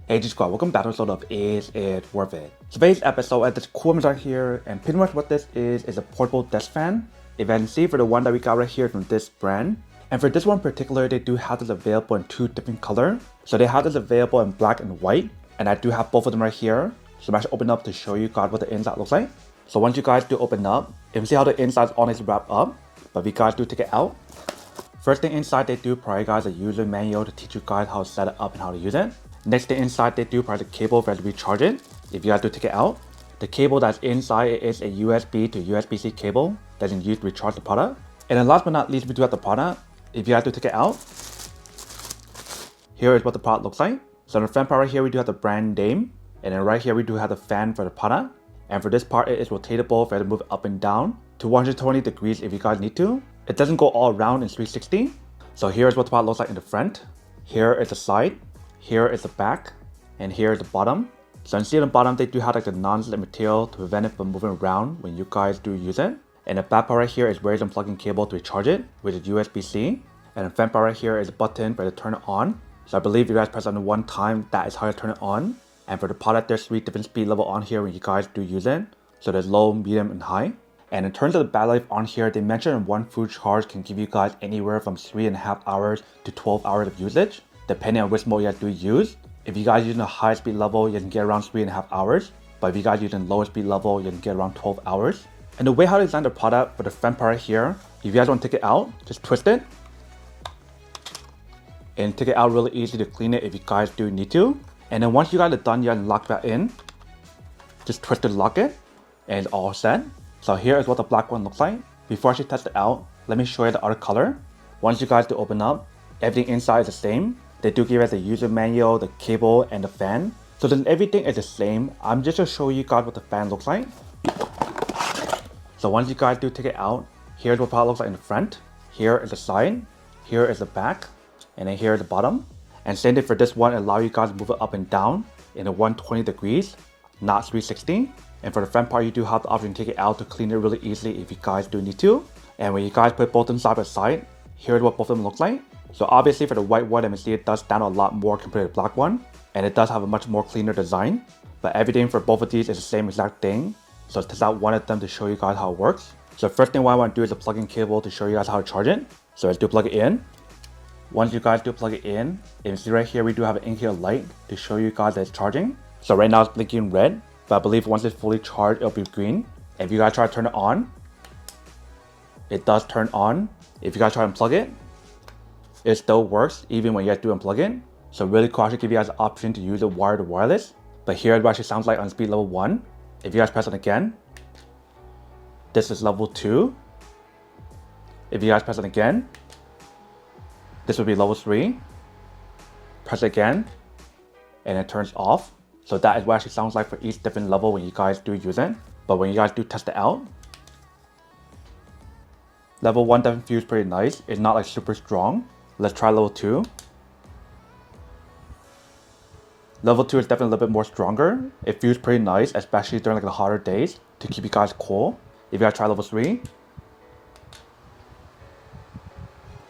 Hey G Squad, welcome back to episode of Is It Worth It? Today's episode at this cool image right here, and pretty much what this is a portable desk fan. If you can see, for the one that we got right here from this brand. And for this one in particular, they do have this available in two different colors. So they have this available in black and white, and I do have both of them right here. So I'm actually open up to show you guys what the inside looks like. So once you guys do open up, you can see how the inside is honestly wrapped up, but if you guys do take it out, first thing inside they do provide you guys a user manual to teach you guys how to set it up and how to use it. Next thing inside they do provide the cable for you to recharge it. If you guys do take it out, the cable that's inside is a USB to USB-C cable that is used to recharge the product. And then last but not least, we do have the product. If you guys do take it out, here is what the product looks like. So on the front part right here, we do have the brand name. And then right here, we do have the fan for the product. And for this part, it is rotatable for you to move up and down to 120 degrees if you guys need to. It doesn't go all around in 360. So here's what the product looks like in the front. Here is the side. Here is the back. And here is the bottom. So you see on the bottom, they do have like the non-slip material to prevent it from moving around when you guys do use it. And the back part right here is where you can plug in cable to recharge it, which is USB-C. And the front part right here is a button for you to turn it on. So I believe you guys press on one time, that is how you turn it on. And for the product, there's 3 different speed levels on here when you guys do use it. So there's low, medium, and high. And in terms of the battery life on here, they mentioned one full charge can give you guys anywhere from 3.5 hours to 12 hours of usage, depending on which mode you guys do use. If you guys using a high speed level, you can get around 3.5 hours. But if you guys using lower speed level, you can get around 12 hours. And the way how to design the product for the front part right here, if you guys want to take it out, just twist it. And take it out really easy to clean it if you guys do need to. And then once you guys are done, you can lock that in. Just twist it, lock it, and it's all set. So here is what the black one looks like. Before I actually test it out, let me show you the other color. Once you guys do open up, everything inside is the same. They do give us the user manual, the cable, and the fan. So then everything is the same. I'm just gonna show you guys what the fan looks like. So once you guys do take it out, here's what the product looks like in the front. Here is the side. Here is the back. And then here is the bottom. And same thing for this one, allow you guys to move it up and down in the 120 degrees, not 360. And for the front part, you do have the option to take it out to clean it really easily if you guys do need to. And when you guys put both of them side by side, here's what both of them look like. So obviously for the white one, you can see it does stand out a lot more compared to the black one. And it does have a much more cleaner design. But everything for both of these is the same exact thing. So let's test out one of them to show you guys how it works. So the first thing what I want to do is a plug-in cable to show you guys how to charge it. So let's do plug it in. Once you guys do plug it in, you can see right here we do have an indicator light to show you guys that it's charging. So right now it's blinking red, but I believe once it's fully charged, it'll be green. If you guys try to turn it on, it does turn on. If you guys try to unplug it, it still works even when you guys do unplug it. So really cool, I should give you guys the option to use it wired or wireless. But here it actually sounds like on speed level 1. If you guys press it again, this is level 2. If you guys press it again, this would be level 3. Press it again, and it turns off. So that is what it actually sounds like for each different level when you guys do use it. But when you guys do test it out, level 1 definitely feels pretty nice. It's not like super strong. Let's try level 2. Level 2 is definitely a little bit more stronger. It feels pretty nice, especially during like the hotter days to keep you guys cool. If you guys try level 3,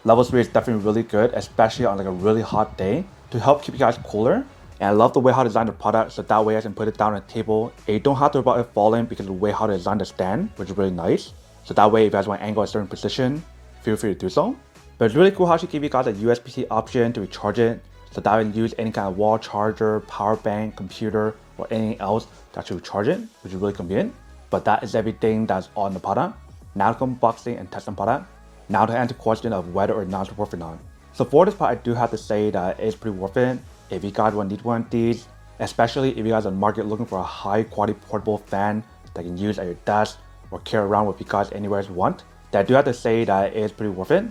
level 3 is definitely really good, especially on like a really hot day to help keep you guys cooler. And I love the way how to design the product, so that way I can put it down on the table. And you don't have to worry about it falling because of the way how to design the stand, which is really nice. So that way if you guys want to angle a certain position, feel free to do so. But it's really cool how she give you guys a USB-C option to recharge it. So that way you can use any kind of wall charger, power bank, computer, or anything else to actually recharge it, which is really convenient. But that is everything that's on the product. Now to unboxing and test the product. Now to answer the question of whether or not it's worth it or not. So for this part, I do have to say that it's pretty worth it. If you guys need one of these, especially if you guys are on the market looking for a high quality portable fan that you can use at your desk or carry around with you guys anywhere you want, then I do have to say that it is pretty worth it.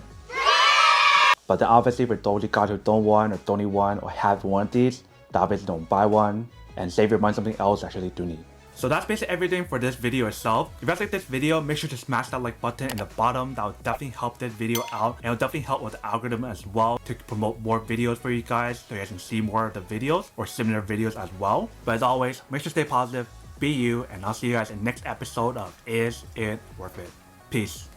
But then obviously for those of you guys who don't want or don't need one or have one of these, then obviously don't buy one and save your money on something else you actually do need. So that's basically everything for this video itself. If you guys like this video, make sure to smash that like button in the bottom. That will definitely help this video out, and it'll definitely help with the algorithm as well to promote more videos for you guys so you guys can see more of the videos or similar videos as well. But as always, make sure to stay positive, be you, and I'll see you guys in the next episode of Is It Worth It? Peace.